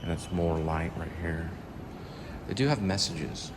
And it's more light right here. They do have messages.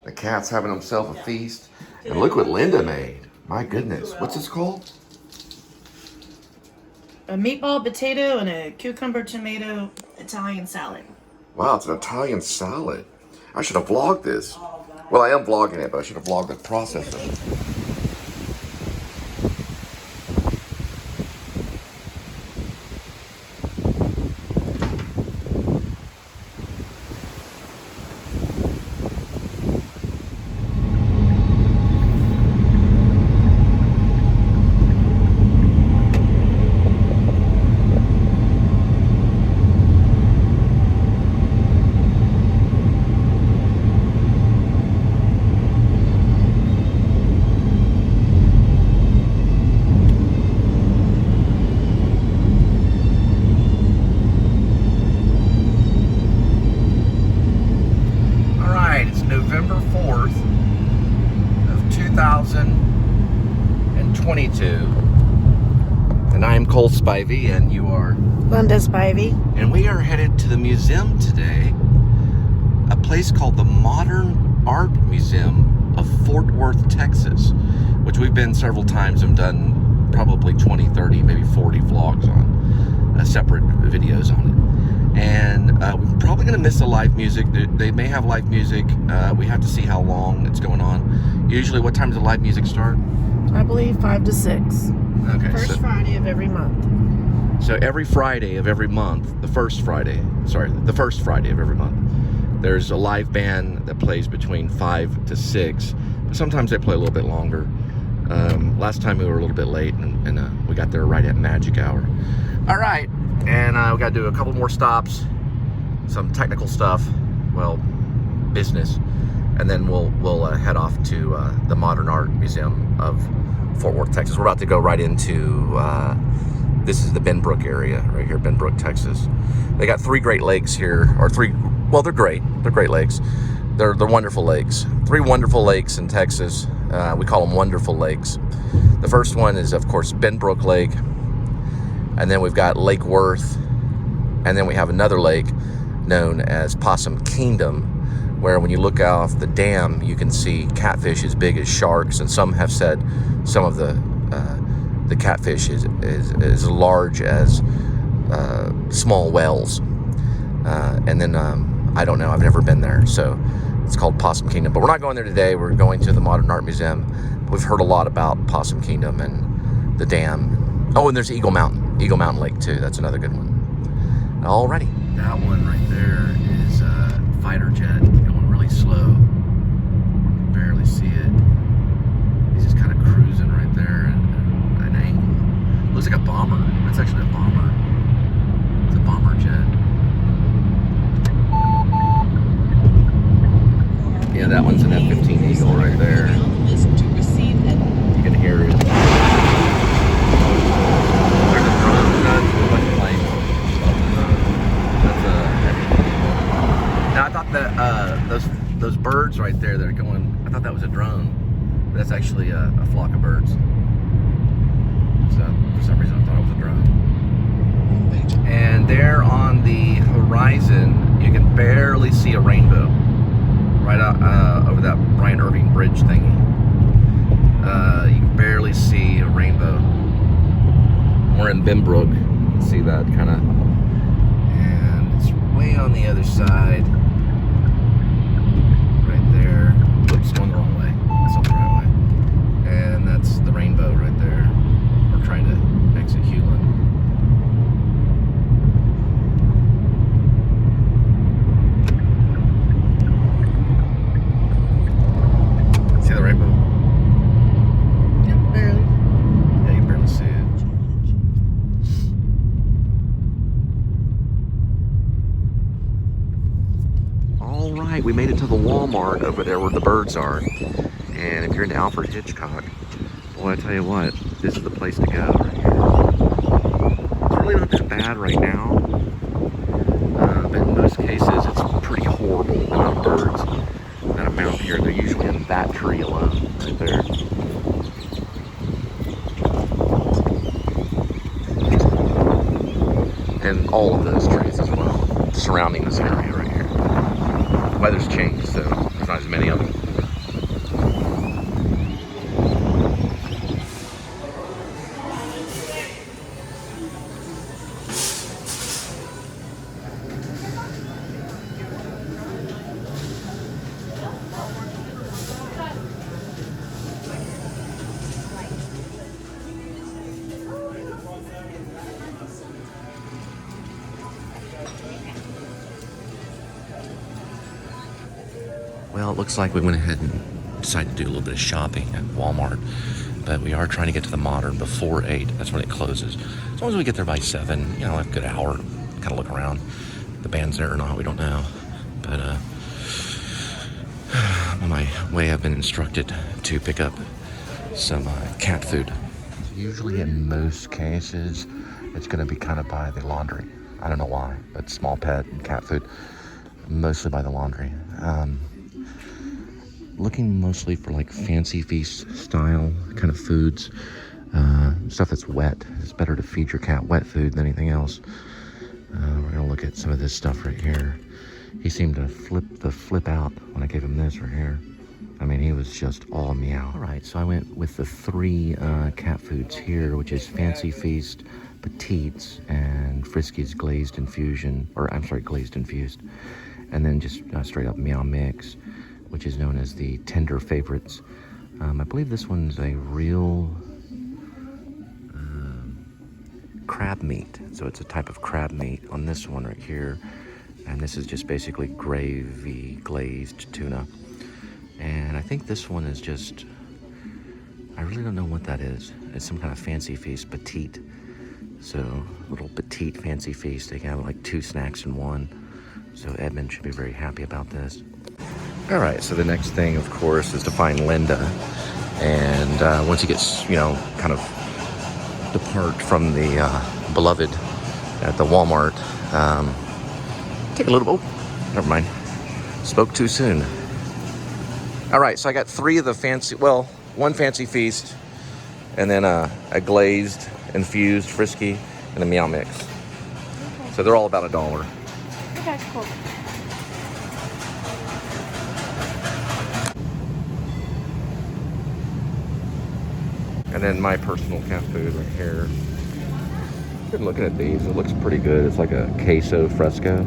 The cat's having himself a feast. And look what Linda made. My goodness. What's this called? A meatball, potato, and a cucumber, tomato, Italian salad. Wow, it's an Italian salad. I should have vlogged this. Well, I am vlogging it, but I should have vlogged the process of it. November 4th of 2022, and I am Cole Spivey, and you are Linda Spivey. And we are headed to the museum today, a place called the Modern Art Museum of Fort Worth, Texas, which we've been several times and done probably 20, 30, maybe 40 vlogs on, separate videos on it. And we're probably going to miss the live music. They may have live music. We have to see how long it's going on. Usually, what time does the live music start? I believe 5 to 6. Okay. First Friday of every month. So every Friday of every month, the first Friday of every month, there's a live band that plays between 5 to 6. But sometimes they play a little bit longer. Last time we were a little bit late, and we got there right at magic hour. All right. And we got to do a couple more stops, some technical stuff, well, business, and then we'll head off to the Modern Art Museum of Fort Worth, Texas. We're about to go right into, this is the Benbrook area, right here, Benbrook, Texas. They got 3 Great Lakes here, or 3, well, they're great. They're Great Lakes. They're wonderful lakes. 3 wonderful lakes in Texas. We call them wonderful lakes. The first one is, of course, Benbrook Lake. And then we've got Lake Worth, and then we have another lake known as Possum Kingdom, where when you look off the dam, you can see catfish as big as sharks, and some have said some of the catfish is as large as small whales. And then I don't know, I've never been there, so it's called Possum Kingdom. But we're not going there today. We're going to the Modern Art Museum. We've heard a lot about Possum Kingdom and the dam. Oh, and there's Eagle Mountain Lake too. That's another good one. Alrighty. That one right there is a fighter jet going really slow. Barely see it. He's just kind of cruising right there at an angle. Looks like a bomber. That's actually a bomber. It's a bomber jet. Yeah, that one's an F-15 Eagle right there. You can hear it. There's a drone. That's a bunch of planes. That's a F-15 Eagle. Now I thought that those birds right there that are going, I thought that was a drone. But that's actually a flock of birds. So for some reason I thought it was a drone. And there on the horizon, you can barely see a rainbow. Right out over that Bryant Irving Bridge thingy. You can barely see a rainbow. We're in Benbrook. You can see that kind of. And it's way on the other side. Right there. Oops, going the wrong way. That's not the right way. And that's the rainbow right there. We're trying to exit Hewlin. See the rainbow? Yep, barely. Yeah, you can barely see it. All right, we made it to the Walmart over there where the birds are. And if you're into Alfred Hitchcock, boy, I tell you what, this is the place to go right here. It's really not that bad right now. But in most cases, it's pretty horrible. The amount of birds that amount here, they're usually in that tree alone, right there. And all of those trees as well, surrounding this area right here. The weather's changed, so there's not as many of them. Well, it looks like we went ahead and decided to do a little bit of shopping at Walmart, but we are trying to get to the Modern before 8. That's when it closes. As long as we get there by 7, you know, a good hour, kind of look around. The band's there or not, we don't know. But on my way, I've been instructed to pick up some cat food. Usually in most cases, it's going to be kind of by the laundry. I don't know why, but small pet and cat food, mostly by the laundry. Looking mostly for like fancy feast style kind of foods, stuff that's wet. It's better to feed your cat wet food than anything else. We're gonna look at some of this stuff right here. He seemed to flip out when I gave him this right here. I mean, he was just all meow. All right, so I went with the 3 cat foods here, which is Fancy Feast, Petites, and Frisky's Glazed Infusion, or I'm sorry, Glazed Infused. And then just straight up Meow Mix, which is known as the Tender Favorites. I believe this one's a real crab meat. So it's a type of crab meat on this one right here. And this is just basically gravy glazed tuna. And I think this one is just, I really don't know what that is. It's some kind of Fancy Feast Petite. So little Petite Fancy Feast. They can have like 2 snacks in one. So Edmund should be very happy about this. All right, so the next thing, of course, is to find Linda. And once he gets, you know, kind of depart from the beloved at the Walmart, take a little, oh, never mind. Spoke too soon. All right, so I got 3 of the fancy, well, 1 Fancy Feast, and then a glazed, infused Frisky, and a Meow Mix. Okay. So they're all about $1. Okay, cool. And then my personal cat food right here. Been looking at these, it looks pretty good. It's like a queso fresco.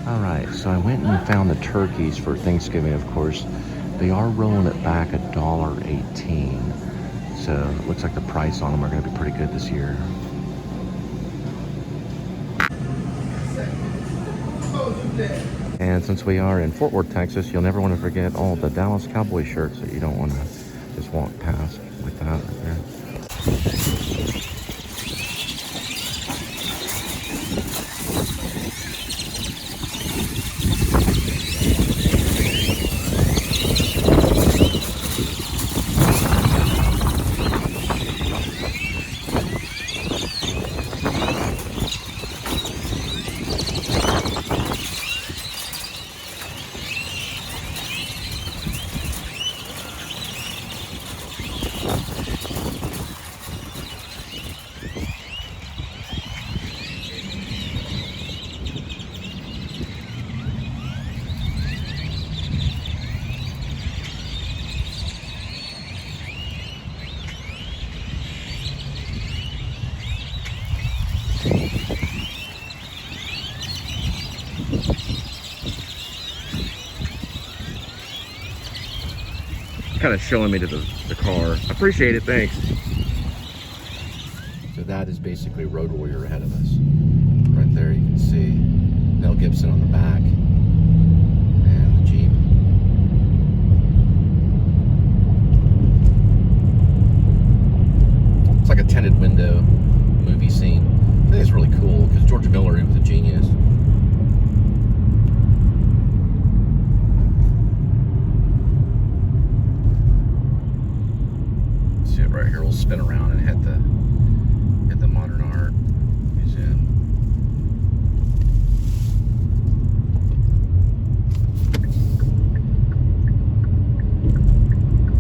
All right, so I went and found the turkeys for Thanksgiving, of course. They are rolling it back $1.18. So it looks like the price on them are gonna be pretty good this year. And since we are in Fort Worth, Texas, you'll never want to forget all the Dallas Cowboy shirts that you don't want to just walk past like that right there. Kind of showing me to the car. I appreciate it, thanks. So that is basically Road Warrior ahead of us. Right there you can see Mel Gibson on the back. And the Jeep. It's like a tinted window movie scene. I think it's really cool because George Miller, he was a genius. See it right here. We'll spin around and hit the Modern Art Museum.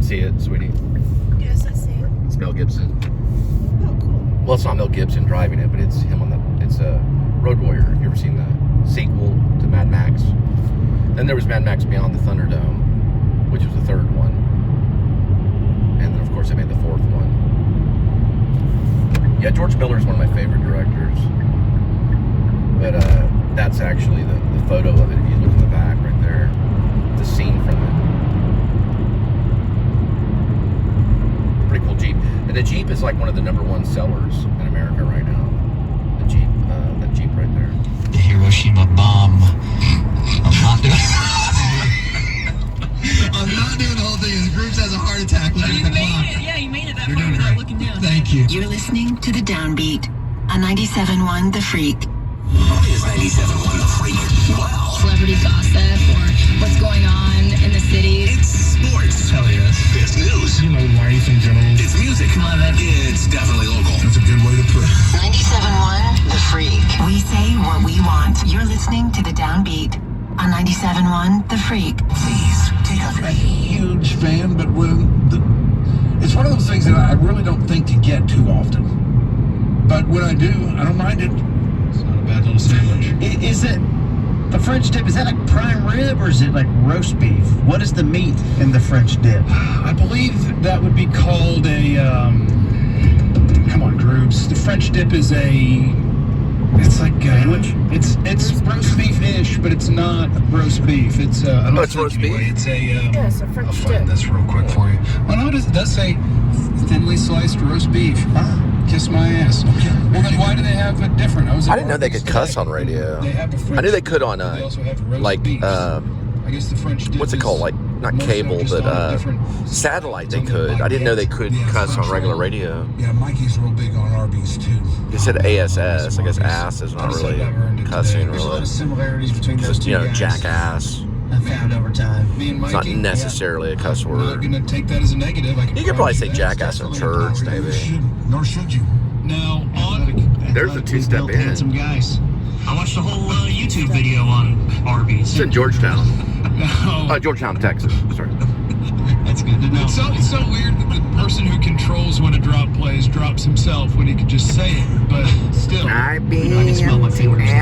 See it, sweetie? Yes, I see it. It's Mel Gibson. Oh, cool. Well, it's not Mel Gibson driving it, but it's him on the. It's a Road Warrior. Have you ever seen the sequel to Mad Max? Then there was Mad Max Beyond the Thunderdome, which was the third one, and then of course they made the fourth one. Yeah, George Miller is one of my favorite directors, but that's actually the photo of it. If you look in the back right there, the scene from it. Pretty cool Jeep. And the Jeep is like one of the #1 sellers in America right now. The Jeep, that Jeep right there. The Hiroshima bomb. I'm not doing the whole thing. The group has a heart attack. You made it. Yeah, you made it that far without looking down. Thank you. You're listening to The Downbeat on 97.1 The Freak. What is 97.1 The Freak? Wow. Celebrity gossip or what's going on in the city. It's sports. Hell yes. It's news. You know, life in general. It's music. Love it. It's definitely local. That's a good way to put it. 97.1 The Freak. We say what we want. You're listening to The Downbeat on 97.1 The Freak. Please, take off your A huge fan, but it's one of those things that I really don't think to get too often. But when I do, I don't mind it. It's not a bad little sandwich. Is it the French dip? Is that like prime rib or is it like roast beef? What is the meat in the French dip? I believe that would be called a, come on, Droobs. The French dip is it's like, it's roast beef-ish, but it's not roast beef. It's, I don't it's roast beef? It's a, Yes, a French I'll find this real quick for you. Well, no, it does say thinly sliced roast beef. Kiss my ass. Okay. Well, then why do they have it different? I didn't know they could cuss on radio. They have a French I knew they could on, they also have roast like, beef. I guess the French dip what's it called? Like, not most cable, focused but on different- satellite they could. I didn't know they could cuss on regular radio. Yeah, Mikey's real big on Arby's too. They said ASS. I guess ass is not really cussing, There's a lot really. of similarities between those two guys. Jackass. I found over time. Me and It's not Mikey, necessarily a cuss I'm not word. gonna take that as a negative. You could probably say jackass in church, maybe. Nor should you. Now on. There's a two-step in. Handsome guys. I watched a whole YouTube video on Arby's. It's in Georgetown. No. Georgetown, Texas. Sorry. That's good to know. It's so weird that the person who controls when a drop plays drops himself when he could just say it, but still. I can smell my fingers. I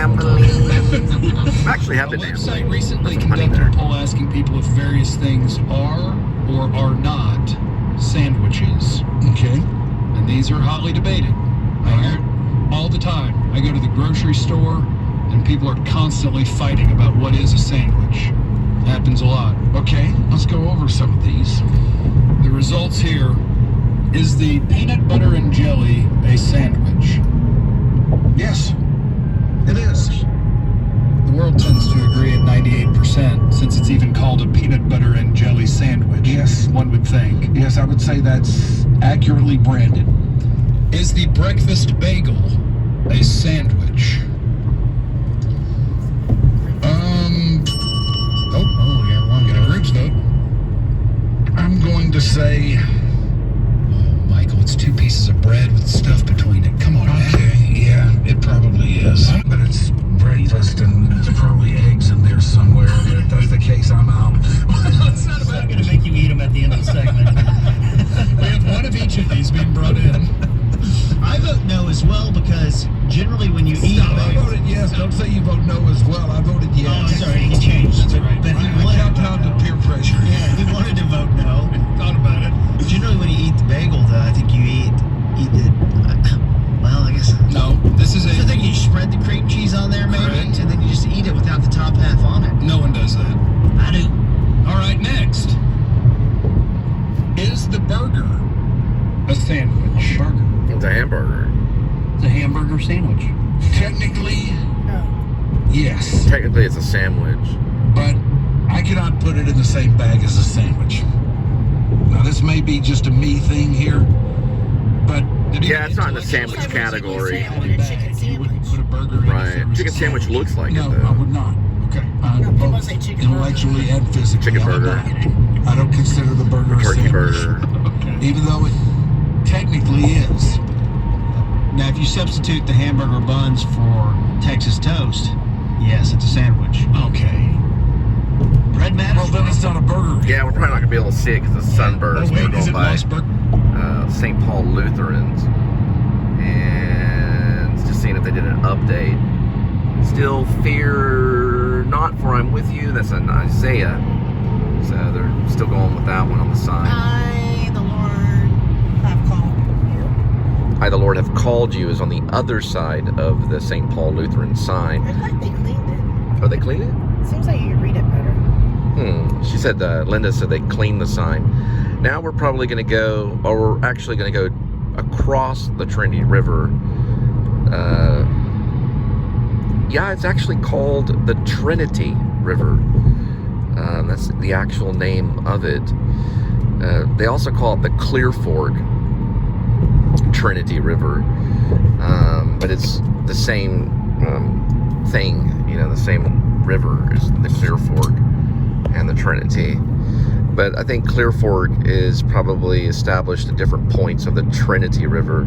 actually have A been website ambling. recently There's some honey conducted a there. poll asking people if various things are or are not sandwiches. Okay. And these are hotly debated. I hear it all the time. I go to the grocery store and people are constantly fighting about what is a sandwich. Happens a lot. Okay, let's go over some of these. The results here: is the peanut butter and jelly a sandwich? Yes, it is. The world tends to agree at 98%, since it's even called a peanut butter and jelly sandwich. Yes. One would think. Yes, I would say that's accurately branded. Is the breakfast bagel a sandwich? Oh, yeah, one Get a groups vote. I'm going to say, Oh, Michael, it's 2 pieces of bread with stuff between it. Come on, man. okay, yeah, it probably is. But it's breakfast and there's probably eggs in there somewhere. If that's the case, I'm out. It's not about going to make you eat them at the end of the segment. We have one of each of these being brought in. I vote no as well because generally when you eat No, I voted yes. Don't say you vote no as well. I voted yes. Oh, sorry, he changed. That's right. But he I wanted count down to peer pressure. Yeah, he wanted to vote no. Thought about it. Generally, when you eat the bagel, though, I think you eat it. Well, I guess. No, this is So I a think you spread the cream cheese on there, maybe, Correct. and then you just eat it without the is. Technically, it's a sandwich. But I cannot put it in the same bag as a sandwich. Now, this may be just a me thing here, but Yeah, it's not in the sandwich category. You wouldn't put a burger in a Right. sandwich. Chicken sandwich looks like No, it, though. I would not. Okay. people Both say chicken intellectually and physically. Chicken I would burger. not. I don't consider the burger a Turkey sandwich. burger. Even though it technically is. Now, if you substitute the hamburger buns for Texas toast, yes, it's a sandwich. Okay. Bread matters. Well, then it's not a burger. Yeah, we're probably not going to be able to see it because the sunburst. Oh, wait, We're is going it by Mossberg? St. Paul Lutherans. And just seeing if they did an update. Still fear not, for I'm with you. That's an Isaiah. So they're still going with that one on the side. I, the Lord, have called you. I, the Lord, have called you is on the other side of the St. Paul Lutheran sign. It's like they cleaned it. Oh, they cleaned it? Seems like you can read it better. She said, Linda said they cleaned the sign. Now we're probably going to go, or we're actually going to go across the Trinity River. Yeah, it's actually called the Trinity River. That's the actual name of it. They also call it the Clear Fork Trinity River. But it's the same thing, you know, the same river is the Clear Fork and the Trinity. But I think Clear Fork is probably established at different points of the Trinity River,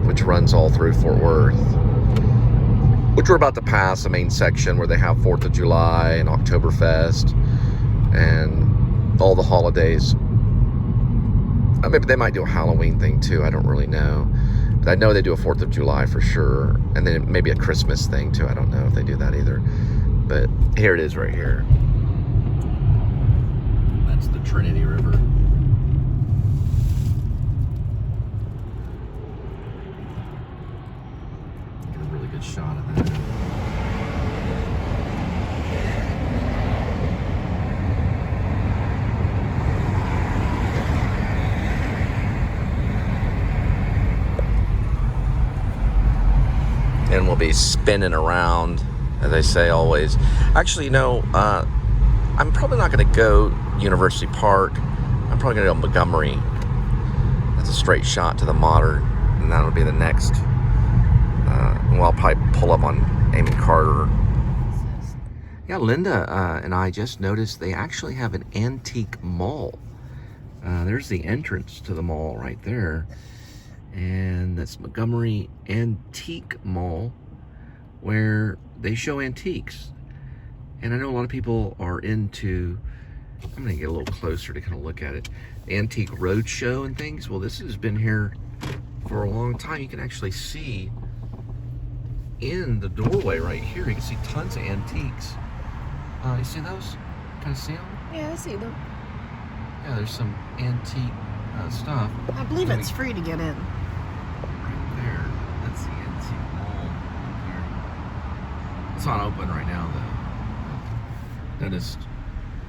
which runs all through Fort Worth. Which we're about to pass the main section where they have 4th of July and Oktoberfest and all the holidays. Maybe they might do a Halloween thing too, I don't really know. But I know they do a 4th of July for sure. And then maybe a Christmas thing too, I don't know if they do that either. But here it is right here. That's the Trinity River. Get a really good shot of that. And we'll be spinning around, as I say always. Actually, you know, I'm probably not going to go University Park. I'm probably going to go Montgomery. That's a straight shot to the Modern, and that'll be the next. Well, I'll probably pull up on Amy Carter. Yeah, Linda and I just noticed they actually have an antique mall. There's the entrance to the mall right there. And that's Montgomery Antique Mall, where they show antiques. And I know a lot of people are into, I'm gonna get a little closer to kind of look at it, Antique Roadshow and things. Well, this has been here for a long time. You can actually see in the doorway right here, you can see tons of antiques. You see those? Kind of see them? Yeah, I see them. Yeah, there's some antique stuff. I believe it's free to get in. Right there. That's the antique mall here. It's not open right now, though. Notice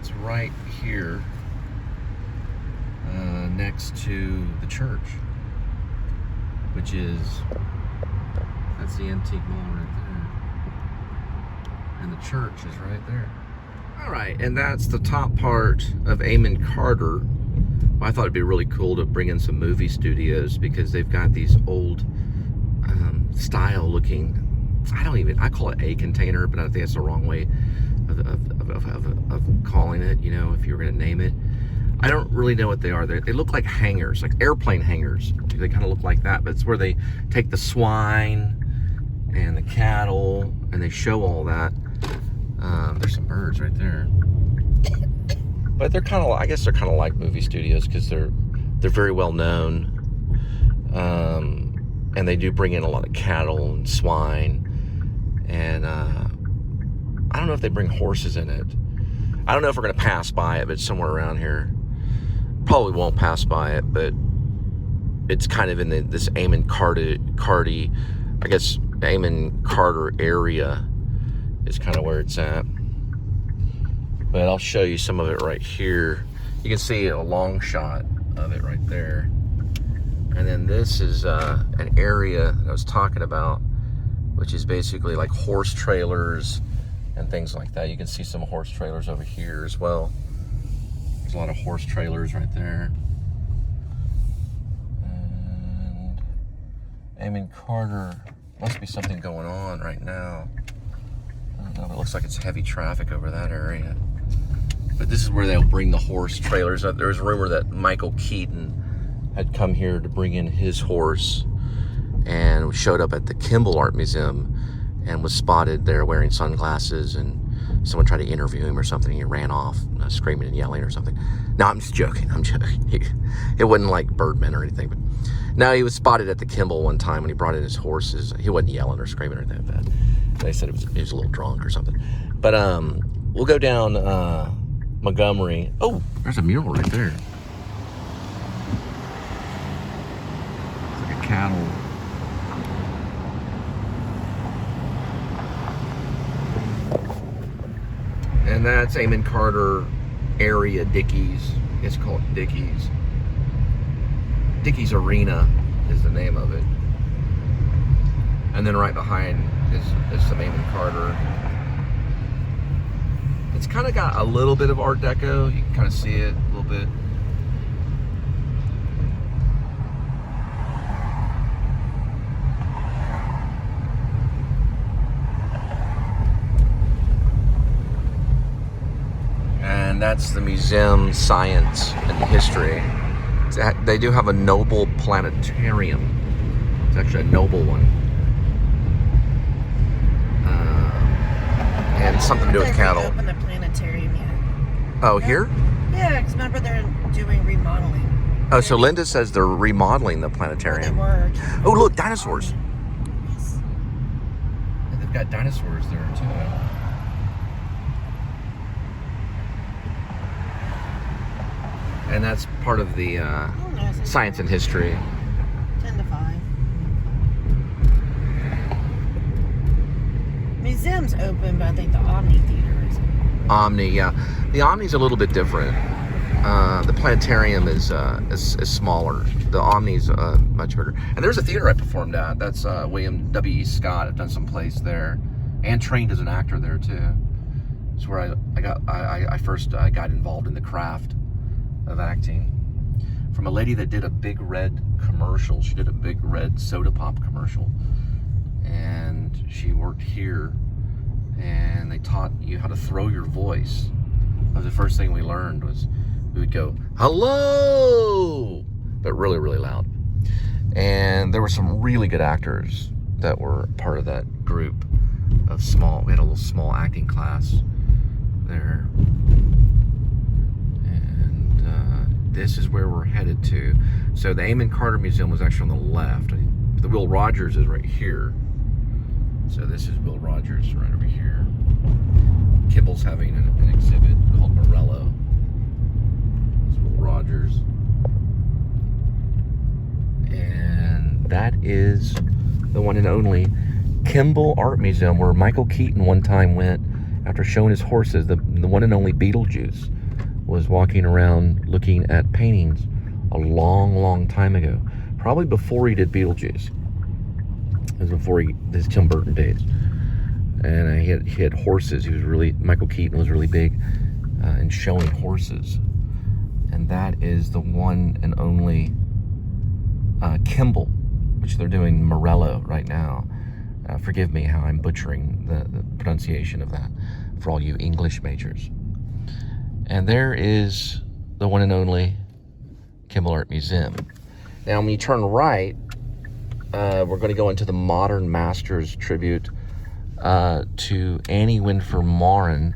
it's right here next to the church, which is, that's the antique mall right there. And the church is right there. All right, and that's the top part of Amon Carter. I thought it'd be really cool to bring in some movie studios because they've got these old style looking, I call it a container, but I think that's the wrong way of calling it, you know, if you were gonna name it. I don't really know what they are. They look like hangars, like airplane hangars. They kind of look like that, but it's where they take the swine and the cattle and they show all that. There's some birds right there. But they're kind of, I guess they're kind of like movie studios because they're very well known, and they do bring in a lot of cattle and swine, and I don't know if they bring horses in it. I don't know if we're gonna pass by it, but it's somewhere around here. Probably won't pass by it, but it's kind of in this Amon Carter, I guess Amon Carter area is kind of where it's at. But I'll show you some of it right here. You can see a long shot of it right there. And then this is an area that I was talking about which is basically like horse trailers and things like that. You can see some horse trailers over here as well. There's a lot of horse trailers right there. And Amon Carter, must be something going on right now. I don't know, it looks like it's heavy traffic over that area. But this is where they'll bring the horse trailers up. There was a rumor that Michael Keaton had come here to bring in his horse and showed up at the Kimball Art Museum and was spotted there wearing sunglasses, and someone tried to interview him or something. He ran off screaming and yelling or something. No, I'm just joking. I'm joking. It wasn't like Birdman or anything. But no, he was spotted at the Kimball one time when he brought in his horses. He wasn't yelling or screaming or anything like that. They said he was a little drunk or something. But we'll go down Montgomery. Oh, there's a mural right there. It's like a cattle. And that's Amon Carter area Dickies. It's called Dickies. Dickies Arena is the name of it. And then right behind is some Amon Carter. It's kind of got a little bit of Art Deco. You can kind of see it a little bit. And that's the museum, science and history. They do have a Noble planetarium. It's actually a Noble one. And something to do with cattle. They reopened the planetarium yet. Oh, here? Yeah, because remember they're doing remodeling. Oh, so Linda says they're remodeling the They planetarium. were. Oh, look, dinosaurs. Yes. And they've got dinosaurs there, too. And that's part of the science and history. 10 to 5. Museum's open, but I think the Omni Theater is open. Omni, yeah. The Omni's a little bit different. The planetarium is smaller. The Omni's much bigger. And there's a theater I performed at. That's William W. Scott. I've done some plays there, and trained as an actor there too. It's where I first got involved in the craft of acting. From a lady that did a big red commercial. She did a big red soda pop commercial, and she worked here. And they taught you how to throw your voice. That was the first thing we learned. Was we would go, hello, but really, really loud. And there were some really good actors that were part of that group of we had a little small acting class there. And this is where we're headed to. So the Amon Carter Museum was actually on the left. The Will Rogers is right here. So this is Will Rogers right over here. Kibble's having an exhibit called Morello. This is Will Rogers. And that is the one and only Kimball Art Museum, where Michael Keaton one time went after showing his horses. The one and only Beetlejuice was walking around looking at paintings a long, long time ago. Probably before he did Beetlejuice. It was before his Tim Burton days. And he had horses. Michael Keaton was really big in showing horses. And that is the one and only Kimball, which they're doing Morello right now. Forgive me how I'm butchering the pronunciation of that for all you English majors. And there is the one and only Kimball Art Museum. Now, when you turn right, we're going to go into the Modern Masters tribute to Annie Winfrey Morin,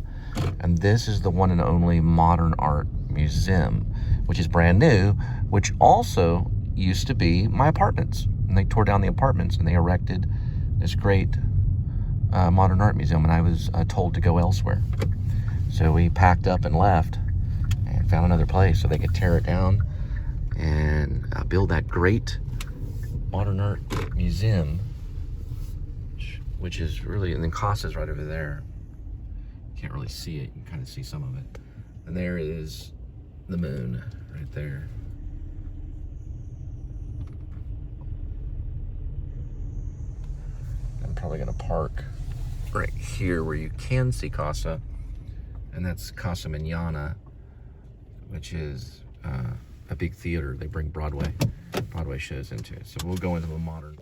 and this is the one and only Modern Art Museum, which is brand new, which also used to be my apartments. And they tore down the apartments and they erected this great Modern Art Museum, and I was told to go elsewhere. So we packed up and left and found another place so they could tear it down and build that great Modern Art Museum, which is really, and then Casa's right over there. You can't really see it, you can kind of see some of it. And there is the moon right there. The I'm probably gonna park right here where you can see Casa, and that's Casa Manana, which is a big theater. They bring Broadway shows into it. So we'll go into the modern